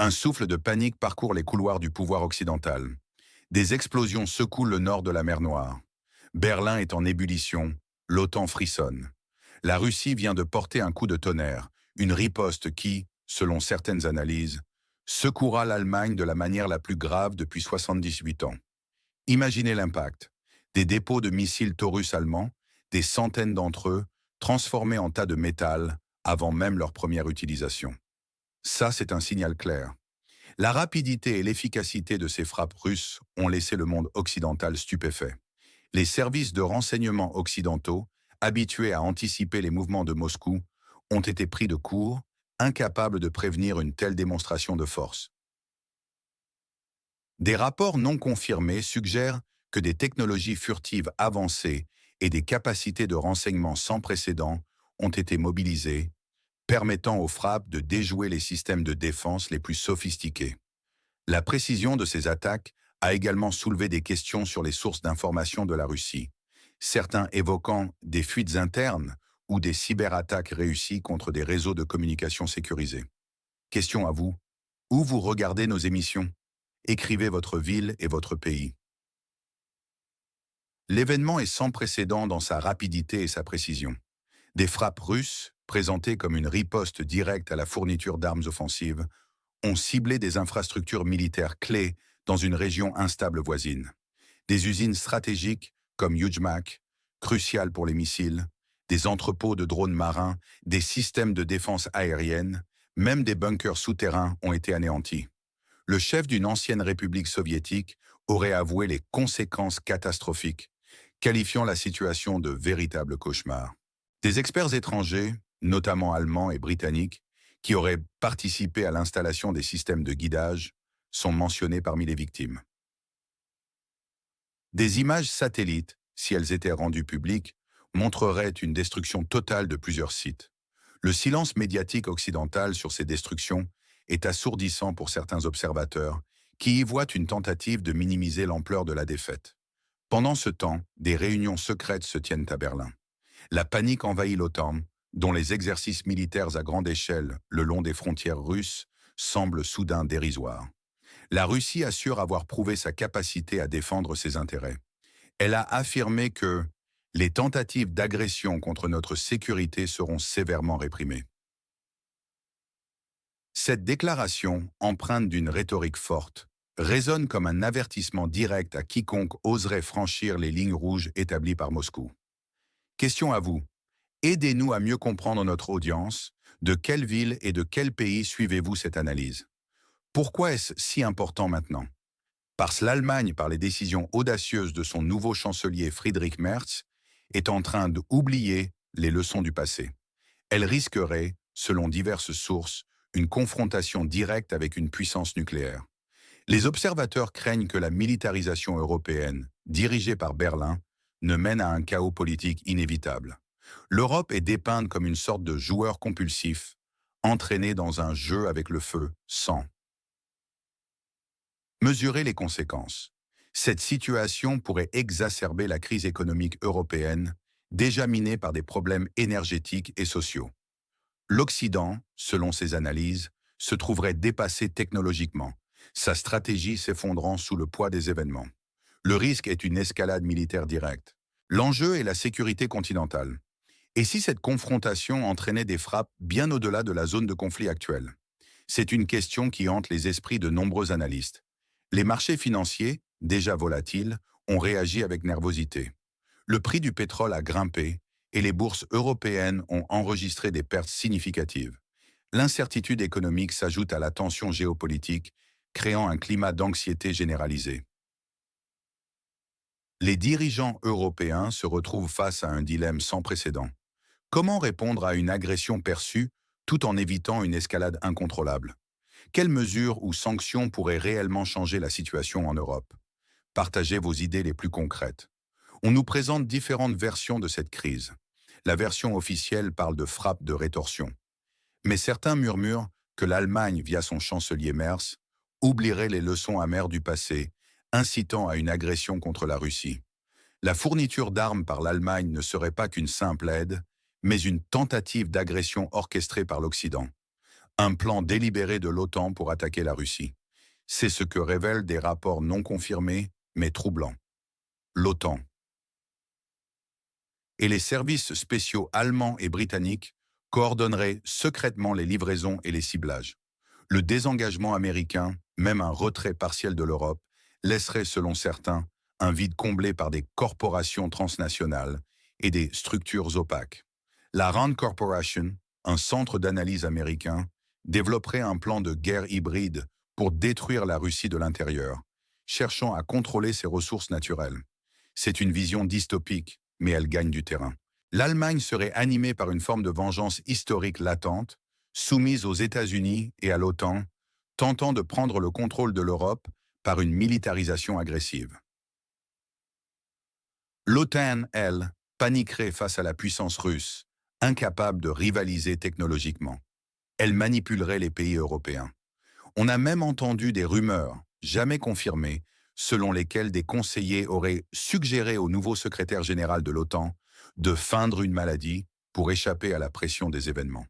Un souffle de panique parcourt les couloirs du pouvoir occidental. Des explosions secouent le nord de la mer Noire. Berlin est en ébullition, l'OTAN frissonne. La Russie vient de porter un coup de tonnerre, une riposte qui, selon certaines analyses, secouera l'Allemagne de la manière la plus grave depuis 78 ans. Imaginez l'impact. Des dépôts de missiles Taurus allemands, des centaines d'entre eux, transformés en tas de métal avant même leur première utilisation. Ça, c'est un signal clair. La rapidité et l'efficacité de ces frappes russes ont laissé le monde occidental stupéfait. Les services de renseignement occidentaux, habitués à anticiper les mouvements de Moscou, ont été pris de court, incapables de prévenir une telle démonstration de force. Des rapports non confirmés suggèrent que des technologies furtives avancées et des capacités de renseignement sans précédent ont été mobilisées, permettant aux frappes de déjouer les systèmes de défense les plus sophistiqués. La précision de ces attaques a également soulevé des questions sur les sources d'information de la Russie, certains évoquant des fuites internes ou des cyberattaques réussies contre des réseaux de communication sécurisés. Question à vous. Où vous regardez nos émissions? Écrivez votre ville et votre pays. L'événement est sans précédent dans sa rapidité et sa précision. Des frappes russes, présentées comme une riposte directe à la fourniture d'armes offensives, ont ciblé des infrastructures militaires clés dans une région instable voisine. Des usines stratégiques comme Yuzhmak, cruciales pour les missiles, des entrepôts de drones marins, des systèmes de défense aérienne, même des bunkers souterrains ont été anéantis. Le chef d'une ancienne république soviétique aurait avoué les conséquences catastrophiques, qualifiant la situation de véritable cauchemar. Des experts étrangers, notamment allemands et britanniques, qui auraient participé à l'installation des systèmes de guidage, sont mentionnés parmi les victimes. Des images satellites, si elles étaient rendues publiques, montreraient une destruction totale de plusieurs sites. Le silence médiatique occidental sur ces destructions est assourdissant pour certains observateurs, qui y voient une tentative de minimiser l'ampleur de la défaite. Pendant ce temps, des réunions secrètes se tiennent à Berlin. La panique envahit l'OTAN, dont les exercices militaires à grande échelle le long des frontières russes semblent soudain dérisoires. La Russie assure avoir prouvé sa capacité à défendre ses intérêts. Elle a affirmé que les tentatives d'agression contre notre sécurité seront sévèrement réprimées. Cette déclaration, empreinte d'une rhétorique forte, résonne comme un avertissement direct à quiconque oserait franchir les lignes rouges établies par Moscou. Question à vous. Aidez-nous à mieux comprendre notre audience. De quelle ville et de quel pays suivez-vous cette analyse? Pourquoi est-ce si important maintenant? Parce que l'Allemagne, par les décisions audacieuses de son nouveau chancelier Friedrich Merz, est en train d'oublier les leçons du passé. Elle risquerait, selon diverses sources, une confrontation directe avec une puissance nucléaire. Les observateurs craignent que la militarisation européenne, dirigée par Berlin, ne mène à un chaos politique inévitable. L'Europe est dépeinte comme une sorte de joueur compulsif, entraîné dans un jeu avec le feu sans mesurer les conséquences. Cette situation pourrait exacerber la crise économique européenne, déjà minée par des problèmes énergétiques et sociaux. L'Occident, selon ses analyses, se trouverait dépassé technologiquement, sa stratégie s'effondrant sous le poids des événements. Le risque est une escalade militaire directe. L'enjeu est la sécurité continentale. Et si cette confrontation entraînait des frappes bien au-delà de la zone de conflit actuelle? C'est une question qui hante les esprits de nombreux analystes. Les marchés financiers, déjà volatiles, ont réagi avec nervosité. Le prix du pétrole a grimpé et les bourses européennes ont enregistré des pertes significatives. L'incertitude économique s'ajoute à la tension géopolitique, créant un climat d'anxiété généralisée. Les dirigeants européens se retrouvent face à un dilemme sans précédent. Comment répondre à une agression perçue tout en évitant une escalade incontrôlable? Quelles mesures ou sanctions pourraient réellement changer la situation en Europe? Partagez vos idées les plus concrètes. On nous présente différentes versions de cette crise. La version officielle parle de frappe de rétorsion. Mais certains murmurent que l'Allemagne, via son chancelier Merz, oublierait les leçons amères du passé, incitant à une agression contre la Russie. La fourniture d'armes par l'Allemagne ne serait pas qu'une simple aide, mais une tentative d'agression orchestrée par l'Occident. Un plan délibéré de l'OTAN pour attaquer la Russie. C'est ce que révèlent des rapports non confirmés, mais troublants. L'OTAN et les services spéciaux allemands et britanniques coordonneraient secrètement les livraisons et les ciblages. Le désengagement américain, même un retrait partiel de l'Europe, laisserait, selon certains, un vide comblé par des corporations transnationales et des structures opaques. La Rand Corporation, un centre d'analyse américain, développerait un plan de guerre hybride pour détruire la Russie de l'intérieur, cherchant à contrôler ses ressources naturelles. C'est une vision dystopique, mais elle gagne du terrain. L'Allemagne serait animée par une forme de vengeance historique latente, soumise aux États-Unis et à l'OTAN, tentant de prendre le contrôle de l'Europe par une militarisation agressive. L'OTAN, elle, paniquerait face à la puissance russe, incapable de rivaliser technologiquement. Elle manipulerait les pays européens. On a même entendu des rumeurs, jamais confirmées, selon lesquelles des conseillers auraient suggéré au nouveau secrétaire général de l'OTAN de feindre une maladie pour échapper à la pression des événements.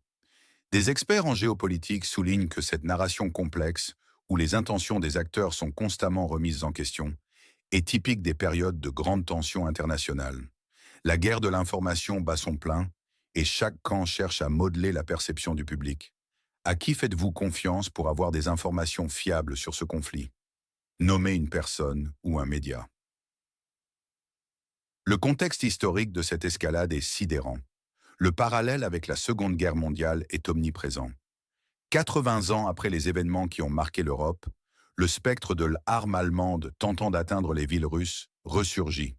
Des experts en géopolitique soulignent que cette narration complexe, où les intentions des acteurs sont constamment remises en question, est typique des périodes de grande tension internationale. La guerre de l'information bat son plein, et chaque camp cherche à modeler la perception du public. À qui faites-vous confiance pour avoir des informations fiables sur ce conflit? Nommez une personne ou un média. Le contexte historique de cette escalade est sidérant. Le parallèle avec la Seconde Guerre mondiale est omniprésent. 80 ans après les événements qui ont marqué l'Europe, le spectre de l'arme allemande tentant d'atteindre les villes russes ressurgit.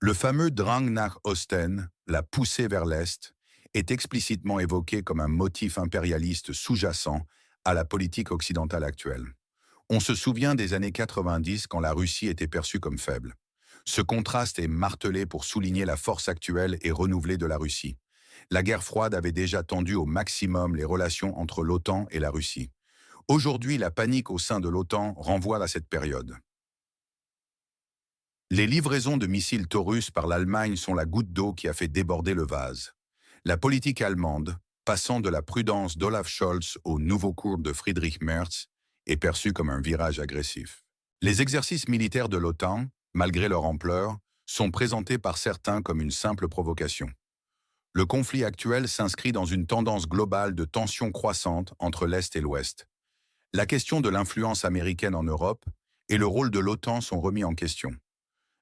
Le fameux Drang nach Osten, la poussée vers l'Est, est explicitement évoqué comme un motif impérialiste sous-jacent à la politique occidentale actuelle. On se souvient des années 90 quand la Russie était perçue comme faible. Ce contraste est martelé pour souligner la force actuelle et renouvelée de la Russie. La guerre froide avait déjà tendu au maximum les relations entre l'OTAN et la Russie. Aujourd'hui, la panique au sein de l'OTAN renvoie à cette période. Les livraisons de missiles Taurus par l'Allemagne sont la goutte d'eau qui a fait déborder le vase. La politique allemande, passant de la prudence d'Olaf Scholz au nouveau cours de Friedrich Merz, est perçue comme un virage agressif. Les exercices militaires de l'OTAN, malgré leur ampleur, sont présentés par certains comme une simple provocation. Le conflit actuel s'inscrit dans une tendance globale de tension croissante entre l'Est et l'Ouest. La question de l'influence américaine en Europe et le rôle de l'OTAN sont remis en question.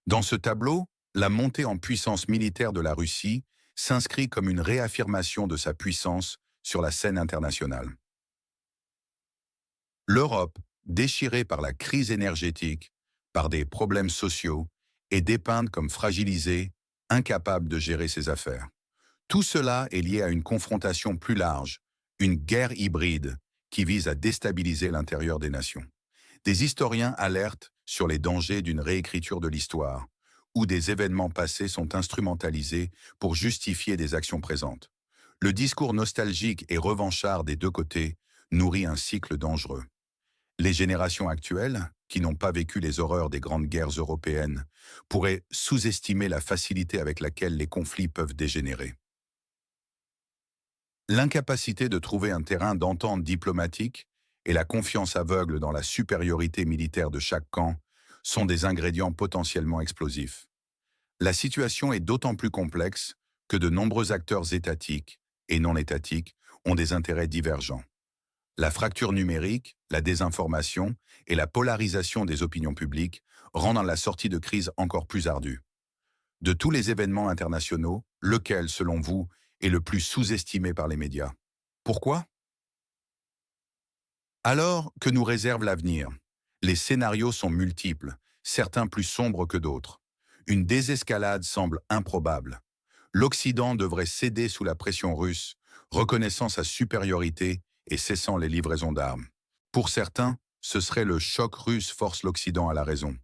Dans ce tableau, la montée en puissance militaire de la Russie s'inscrit comme une réaffirmation de sa puissance sur la scène internationale. L'Europe, déchirée par la crise énergétique, par des problèmes sociaux, est dépeinte comme fragilisée, incapable de gérer ses affaires. Tout cela est lié à une confrontation plus large, une guerre hybride qui vise à déstabiliser l'intérieur des nations. Des historiens alertent sur les dangers d'une réécriture de l'histoire, où des événements passés sont instrumentalisés pour justifier des actions présentes. Le discours nostalgique et revanchard des deux côtés nourrit un cycle dangereux. Les générations actuelles, qui n'ont pas vécu les horreurs des grandes guerres européennes, pourraient sous-estimer la facilité avec laquelle les conflits peuvent dégénérer. L'incapacité de trouver un terrain d'entente diplomatique et la confiance aveugle dans la supériorité militaire de chaque camp sont des ingrédients potentiellement explosifs. La situation est d'autant plus complexe que de nombreux acteurs étatiques et non étatiques ont des intérêts divergents. La fracture numérique, la désinformation et la polarisation des opinions publiques rendent la sortie de crise encore plus ardue. De tous les événements internationaux, lequel, selon vous, est le plus sous-estimé par les médias? Pourquoi? Alors, que nous réserve l'avenir? Les scénarios sont multiples, certains plus sombres que d'autres. Une désescalade semble improbable. L'Occident devrait céder sous la pression russe, reconnaissant sa supériorité et cessant les livraisons d'armes. Pour certains, ce serait le choc russe force l'Occident à la raison.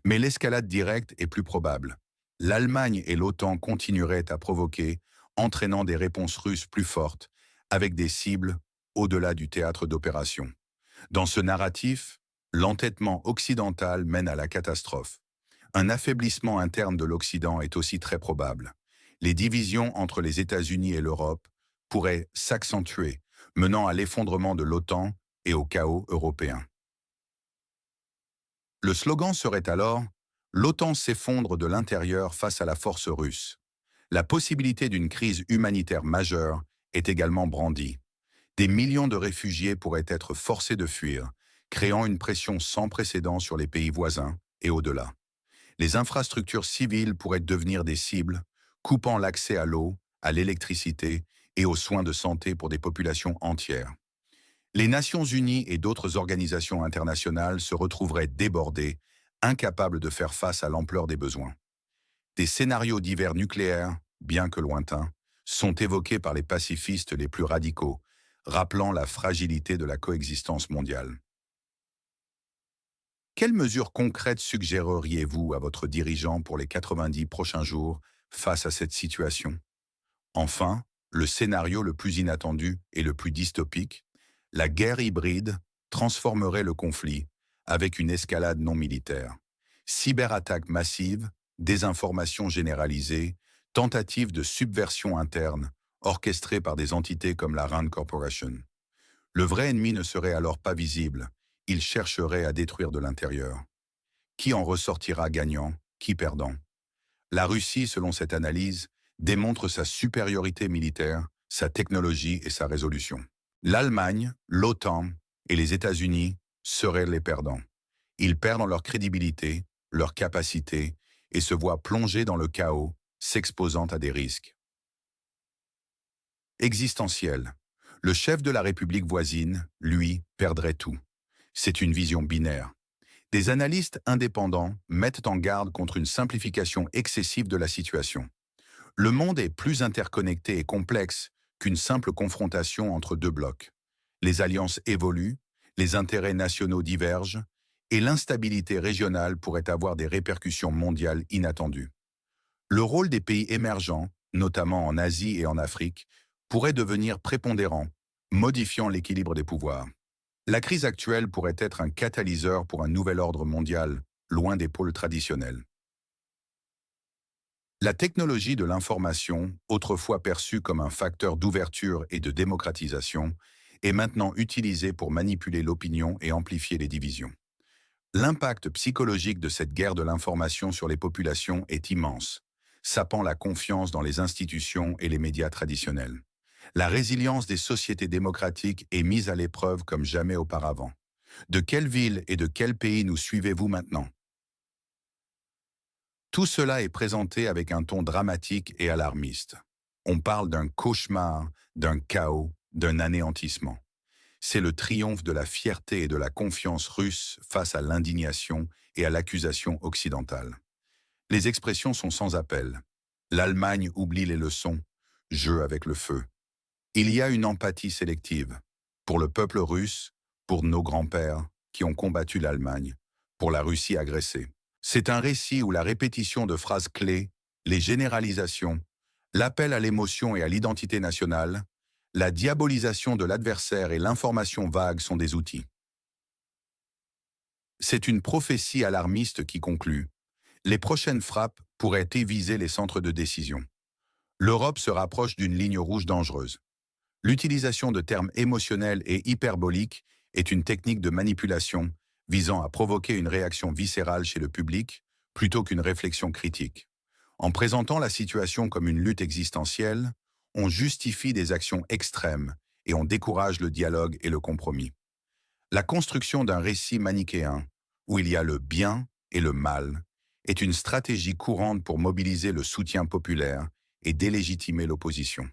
Mais l'escalade directe est plus probable. L'Allemagne et l'OTAN continueraient à provoquer, entraînant des réponses russes plus fortes, avec des cibles au-delà du théâtre d'opération. Dans ce narratif, l'entêtement occidental mène à la catastrophe. Un affaiblissement interne de l'Occident est aussi très probable. Les divisions entre les États-Unis et l'Europe pourraient s'accentuer, menant à l'effondrement de l'OTAN et au chaos européen. Le slogan serait alors « L'OTAN s'effondre de l'intérieur face à la force russe ». La possibilité d'une crise humanitaire majeure est également brandie. Des millions de réfugiés pourraient être forcés de fuir, créant une pression sans précédent sur les pays voisins et au-delà. Les infrastructures civiles pourraient devenir des cibles, coupant l'accès à l'eau, à l'électricité et aux soins de santé pour des populations entières. Les Nations Unies et d'autres organisations internationales se retrouveraient débordées, incapables de faire face à l'ampleur des besoins. Des scénarios divers nucléaires, bien que lointains, sont évoqués par les pacifistes les plus radicaux, rappelant la fragilité de la coexistence mondiale. Quelles mesures concrètes suggéreriez-vous à votre dirigeant pour les 90 prochains jours face à cette situation? Enfin, le scénario le plus inattendu et le plus dystopique, la guerre hybride transformerait le conflit avec une escalade non militaire. Cyberattaques massives, désinformation généralisée, tentatives de subversion interne orchestrées par des entités comme la Rand Corporation. Le vrai ennemi ne serait alors pas visible, il chercherait à détruire de l'intérieur. Qui en ressortira gagnant, qui perdant? La Russie, selon cette analyse, démontre sa supériorité militaire, sa technologie et sa résolution. L'Allemagne, l'OTAN et les États-Unis seraient les perdants. Ils perdent en leur crédibilité, leur capacité et se voient plongés dans le chaos, s'exposant à des risques. Existentiel. Le chef de la République voisine, lui, perdrait tout. C'est une vision binaire. Des analystes indépendants mettent en garde contre une simplification excessive de la situation. Le monde est plus interconnecté et complexe qu'une simple confrontation entre deux blocs. Les alliances évoluent, les intérêts nationaux divergent, et l'instabilité régionale pourrait avoir des répercussions mondiales inattendues. Le rôle des pays émergents, notamment en Asie et en Afrique, pourrait devenir prépondérant, modifiant l'équilibre des pouvoirs. La crise actuelle pourrait être un catalyseur pour un nouvel ordre mondial, loin des pôles traditionnels. La technologie de l'information, autrefois perçue comme un facteur d'ouverture et de démocratisation, est maintenant utilisée pour manipuler l'opinion et amplifier les divisions. L'impact psychologique de cette guerre de l'information sur les populations est immense, sapant la confiance dans les institutions et les médias traditionnels. La résilience des sociétés démocratiques est mise à l'épreuve comme jamais auparavant. De quelle ville et de quel pays nous suivez-vous maintenant? Tout cela est présenté avec un ton dramatique et alarmiste. On parle d'un cauchemar, d'un chaos, d'un anéantissement. C'est le triomphe de la fierté et de la confiance russe face à l'indignation et à l'accusation occidentale. Les expressions sont sans appel. L'Allemagne oublie les leçons, jeu avec le feu. Il y a une empathie sélective. Pour le peuple russe, pour nos grands-pères qui ont combattu l'Allemagne, pour la Russie agressée. C'est un récit où la répétition de phrases clés, les généralisations, l'appel à l'émotion et à l'identité nationale, la diabolisation de l'adversaire et l'information vague sont des outils. C'est une prophétie alarmiste qui conclut. Les prochaines frappes pourraient viser les centres de décision. L'Europe se rapproche d'une ligne rouge dangereuse. L'utilisation de termes émotionnels et hyperboliques est une technique de manipulation visant à provoquer une réaction viscérale chez le public plutôt qu'une réflexion critique. En présentant la situation comme une lutte existentielle, on justifie des actions extrêmes et on décourage le dialogue et le compromis. La construction d'un récit manichéen, où il y a le bien et le mal, est une stratégie courante pour mobiliser le soutien populaire et délégitimer l'opposition.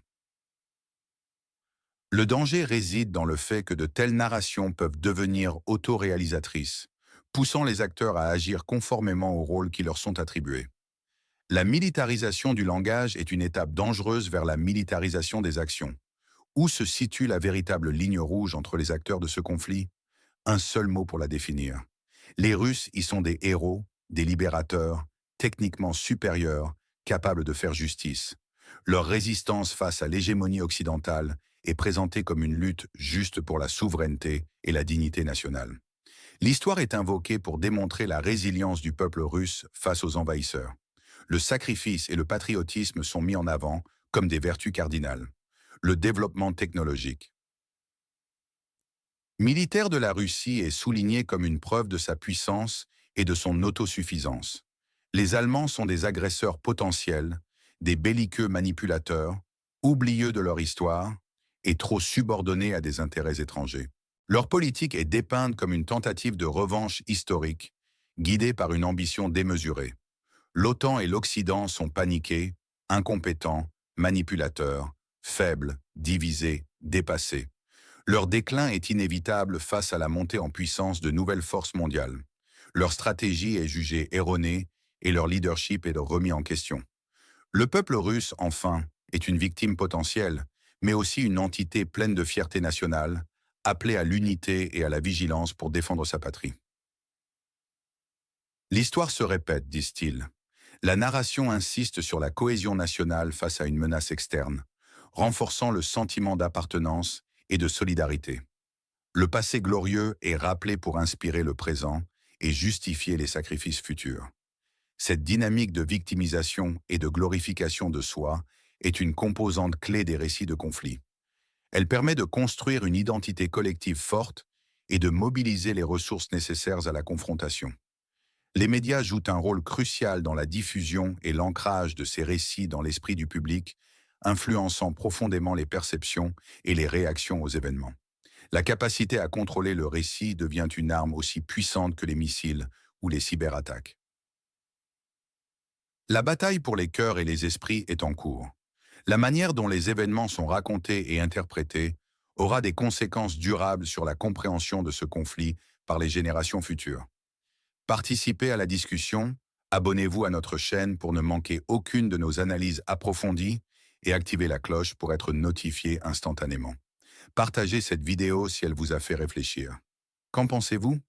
Le danger réside dans le fait que de telles narrations peuvent devenir autoréalisatrices, poussant les acteurs à agir conformément aux rôles qui leur sont attribués. La militarisation du langage est une étape dangereuse vers la militarisation des actions. Où se situe la véritable ligne rouge entre les acteurs de ce conflit? Un seul mot pour la définir. Les Russes y sont des héros, des libérateurs, techniquement supérieurs, capables de faire justice. Leur résistance face à l'hégémonie occidentale est présentée comme une lutte juste pour la souveraineté et la dignité nationale. L'histoire est invoquée pour démontrer la résilience du peuple russe face aux envahisseurs. Le sacrifice et le patriotisme sont mis en avant comme des vertus cardinales. Le développement technologique. Militaire de la Russie est souligné comme une preuve de sa puissance et de son autosuffisance. Les Allemands sont des agresseurs potentiels, des belliqueux manipulateurs, oublieux de leur histoire et trop subordonnés à des intérêts étrangers. Leur politique est dépeinte comme une tentative de revanche historique, guidée par une ambition démesurée. L'OTAN et l'Occident sont paniqués, incompétents, manipulateurs, faibles, divisés, dépassés. Leur déclin est inévitable face à la montée en puissance de nouvelles forces mondiales. Leur stratégie est jugée erronée et leur leadership est remis en question. Le peuple russe, enfin, est une victime potentielle, mais aussi une entité pleine de fierté nationale, appelée à l'unité et à la vigilance pour défendre sa patrie. L'histoire se répète, disent-ils. La narration insiste sur la cohésion nationale face à une menace externe, renforçant le sentiment d'appartenance et de solidarité. Le passé glorieux est rappelé pour inspirer le présent et justifier les sacrifices futurs. Cette dynamique de victimisation et de glorification de soi est une composante clé des récits de conflit. Elle permet de construire une identité collective forte et de mobiliser les ressources nécessaires à la confrontation. Les médias jouent un rôle crucial dans la diffusion et l'ancrage de ces récits dans l'esprit du public, influençant profondément les perceptions et les réactions aux événements. La capacité à contrôler le récit devient une arme aussi puissante que les missiles ou les cyberattaques. La bataille pour les cœurs et les esprits est en cours. La manière dont les événements sont racontés et interprétés aura des conséquences durables sur la compréhension de ce conflit par les générations futures. Participez à la discussion, abonnez-vous à notre chaîne pour ne manquer aucune de nos analyses approfondies et activez la cloche pour être notifié instantanément. Partagez cette vidéo si elle vous a fait réfléchir. Qu'en pensez-vous?